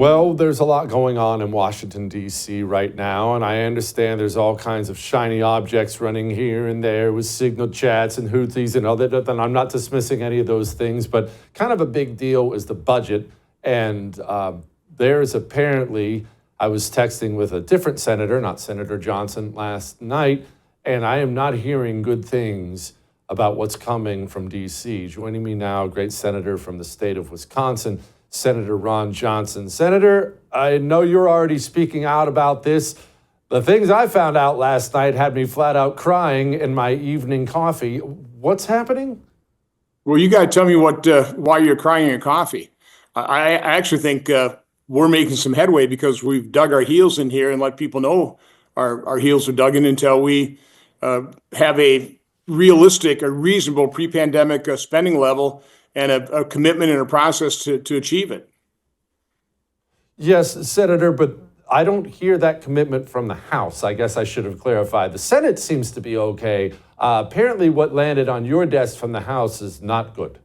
Well, there's a lot going on in Washington, D.C. right now, and I understand there's all kinds of shiny objects running here and there with signal chats and Houthis and other. And I'm not dismissing any of those things, but kind of a big deal is the budget. And there's apparently, I was texting with a different senator, not Senator Johnson, last night, and I am not hearing good things about what's coming from D.C. Joining me now, a great senator from the state of Wisconsin, Senator Ron Johnson. Senator, I know you're already speaking out about this. The things I found out last night had me flat out crying in my evening coffee. What's happening? Well, you got to tell me why you're crying in your coffee. I actually think we're making some headway because we've dug our heels in here and let people know our heels are dug in until we have a realistic, a reasonable pre-pandemic spending level and a commitment and a process to achieve it. Yes, Senator, but I don't hear that commitment from the House. I guess I should have clarified. The Senate seems to be okay. Apparently what landed on your desk from the House is not good.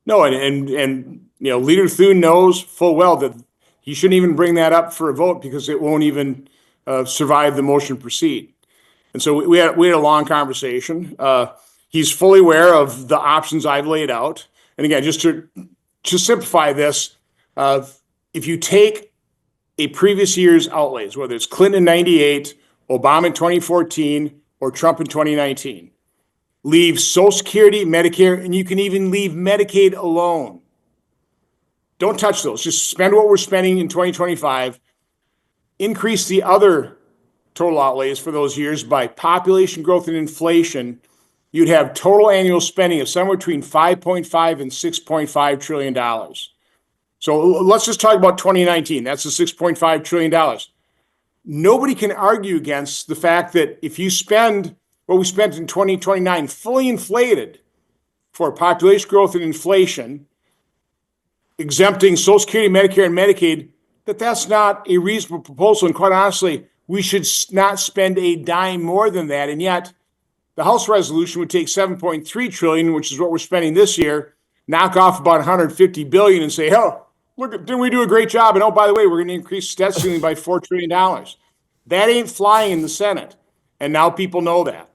No, and Leader Thune knows full well that he shouldn't even bring that up for a vote because it won't even survive the motion to proceed. And so we had a long conversation. He's fully aware of the options I've laid out. And again, just to simplify this, if you take a previous year's outlays, whether it's Clinton in 98, Obama in 2014, or Trump in 2019, leave Social Security, Medicare, and you can even leave Medicaid alone. Don't touch those. Just spend what we're spending in 2025. Increase the other total outlays for those years by population growth and inflation. You'd have total annual spending of somewhere between $5.5 and $6.5 trillion. So let's just talk about 2019. That's the $6.5 trillion. Nobody can argue against the fact that if you spend what we spent in 2029 fully inflated for population growth and inflation, exempting Social Security, Medicare, and Medicaid, that's not a reasonable proposal. And quite honestly, we should not spend a dime more than that. And yet, the House resolution would take $7.3 trillion, which is what we're spending this year, knock off about $150 billion and say, oh, look, didn't we do a great job? And oh, by the way, we're going to increase debt ceiling by $4 trillion. That ain't flying in the Senate. And now people know that.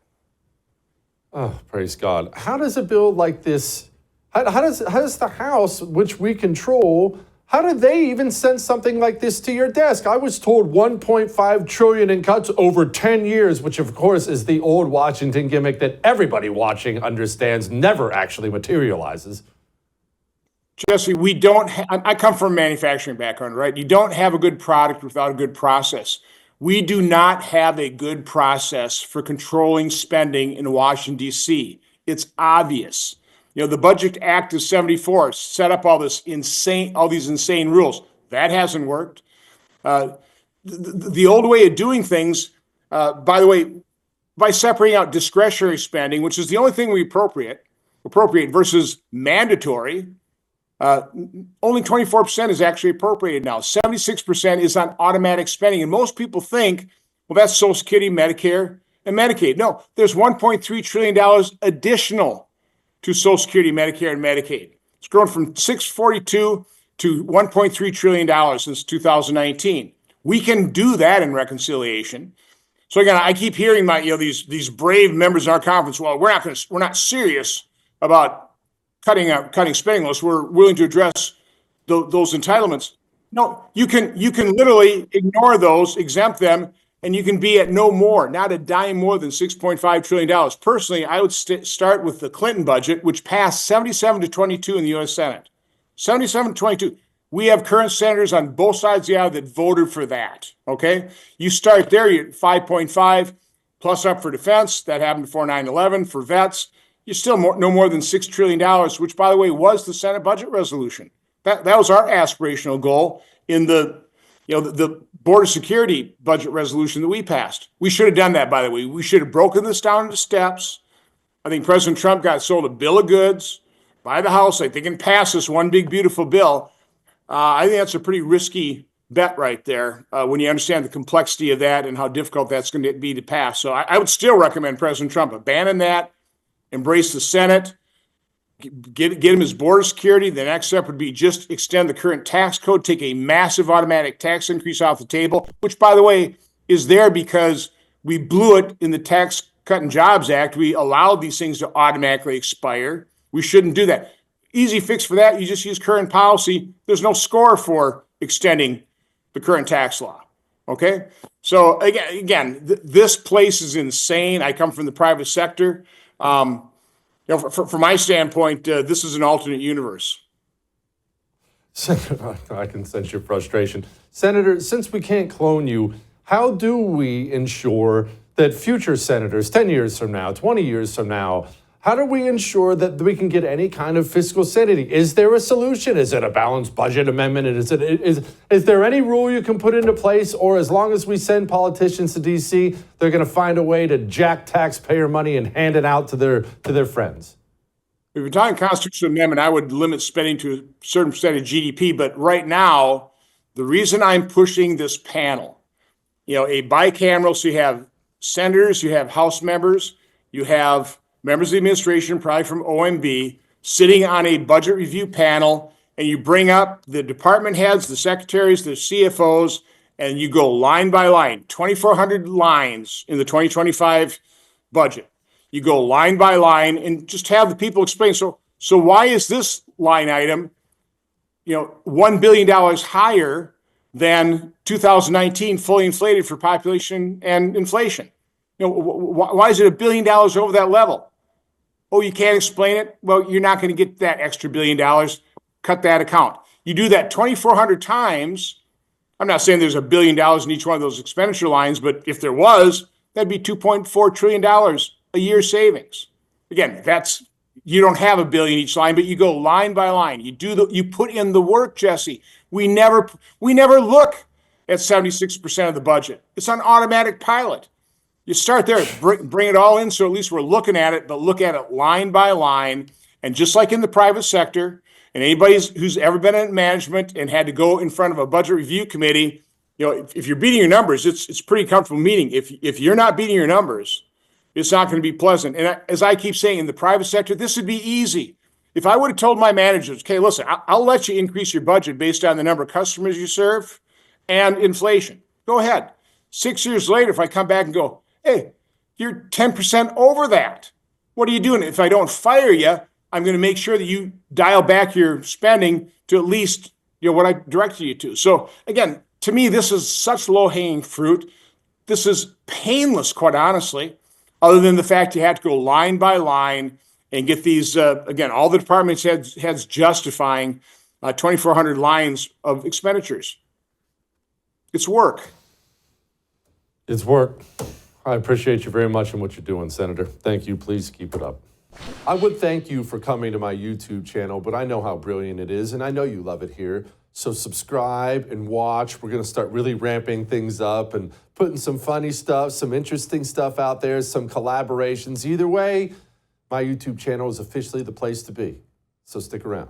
Oh, praise God. How does a bill like this, how does the House, which we control, how did they even send something like this to your desk? I was told $1.5 trillion in cuts over 10 years, which of course is the old Washington gimmick that everybody watching understands never actually materializes. Jesse, I come from a manufacturing background, right? You don't have a good product without a good process. We do not have a good process for controlling spending in Washington, D.C. It's obvious. The Budget Act of 74 set up all these insane rules. That hasn't worked. The old way of doing things, by the way, by separating out discretionary spending, which is the only thing we appropriate versus mandatory, only 24% is actually appropriated now. 76% is on automatic spending. And most people think, well, that's Social Security, Medicare, and Medicaid. No, there's $1.3 trillion additional to Social Security, Medicare, and Medicaid. It's grown from $642 to $1.3 trillion since 2019. We can do that in reconciliation. So again, I keep hearing these brave members in our conference. Well, we're not serious about cutting spending limits. We're willing to address those entitlements. No, you can literally ignore those, exempt them, and you can be at no more, not a dime more than $6.5 trillion. Personally, I would start with the Clinton budget, which passed 77-22 in the U.S. Senate. 77-22. We have current senators on both sides of the aisle that voted for that, okay? You start there, you're at 5.5, plus up for defense. That happened before 9/11. For vets, you're still no more than $6 trillion, which, by the way, was the Senate budget resolution. That was our aspirational goal in the border security budget resolution that we passed. We should have done that, by the way. We should have broken this down into steps. I think President Trump got sold a bill of goods by the House. Like they can pass this one big, beautiful bill. I think that's a pretty risky bet right there when you understand the complexity of that and how difficult that's going to be to pass. So I would still recommend President Trump abandon that, embrace the Senate, get him his border security. The next step would be just extend the current tax code, take a massive automatic tax increase off the table, which, by the way, is there because we blew it in the Tax Cut and Jobs Act. We allowed these things to automatically expire. We shouldn't do that. Easy fix for that, you just use current policy. There's no score for extending the current tax law. Okay? So again, this place is insane. I come from the private sector. From my standpoint, this is an alternate universe. I can sense your frustration. Senator, since we can't clone you, how do we ensure that future senators, 10 years from now, 20 years from now, how do we ensure that we can get any kind of fiscal sanity? Is there a solution? Is it a balanced budget amendment? Is there any rule you can put into place? Or as long as we send politicians to D.C., they're going to find a way to jack taxpayer money and hand it out to their friends? If you're talking constitutional amendment, I would limit spending to a certain percent of GDP. But right now, the reason I'm pushing this panel, a bicameral, so you have senators, you have House members, you have members of the administration, probably from OMB, sitting on a budget review panel, and you bring up the department heads, the secretaries, the CFOs, and you go line by line, 2,400 lines in the 2025 budget. You go line by line and just have the people explain. So why is this line item, $1 billion higher than 2019 fully inflated for population and inflation? Why is it $1 billion over that level? Oh, you can't explain it? Well, you're not going to get that extra $1 billion. Cut that account. You do that 2,400 times. I'm not saying there's $1 billion in each one of those expenditure lines, but if there was, that'd be $2.4 trillion a year savings. Again, you don't have $1 billion each line, but you go line by line. You put in the work, Jesse. We never look at 76% of the budget. It's on automatic pilot. You start there, bring it all in, so at least we're looking at it, but look at it line by line. And just like in the private sector, and anybody who's ever been in management and had to go in front of a budget review committee, if you're beating your numbers, it's pretty comfortable meeting. If you're not beating your numbers, it's not going to be pleasant. And as I keep saying, in the private sector, this would be easy. If I would have told my managers, okay, listen, I'll let you increase your budget based on the number of customers you serve and inflation. Go ahead. 6 years later, if I come back and go, hey, you're 10% over that. What are you doing? If I don't fire you, I'm going to make sure that you dial back your spending to at least what I directed you to. So again, to me, this is such low-hanging fruit. This is painless, quite honestly, other than the fact you have to go line by line and get these, again, all the departments heads justifying 2,400 lines of expenditures. It's work. It's work. I appreciate you very much and what you're doing, Senator. Thank you. Please keep it up. I would thank you for coming to my YouTube channel, but I know how brilliant it is, and I know you love it here. So subscribe and watch. We're going to start really ramping things up and putting some funny stuff, some interesting stuff out there, some collaborations. Either way, my YouTube channel is officially the place to be. So stick around.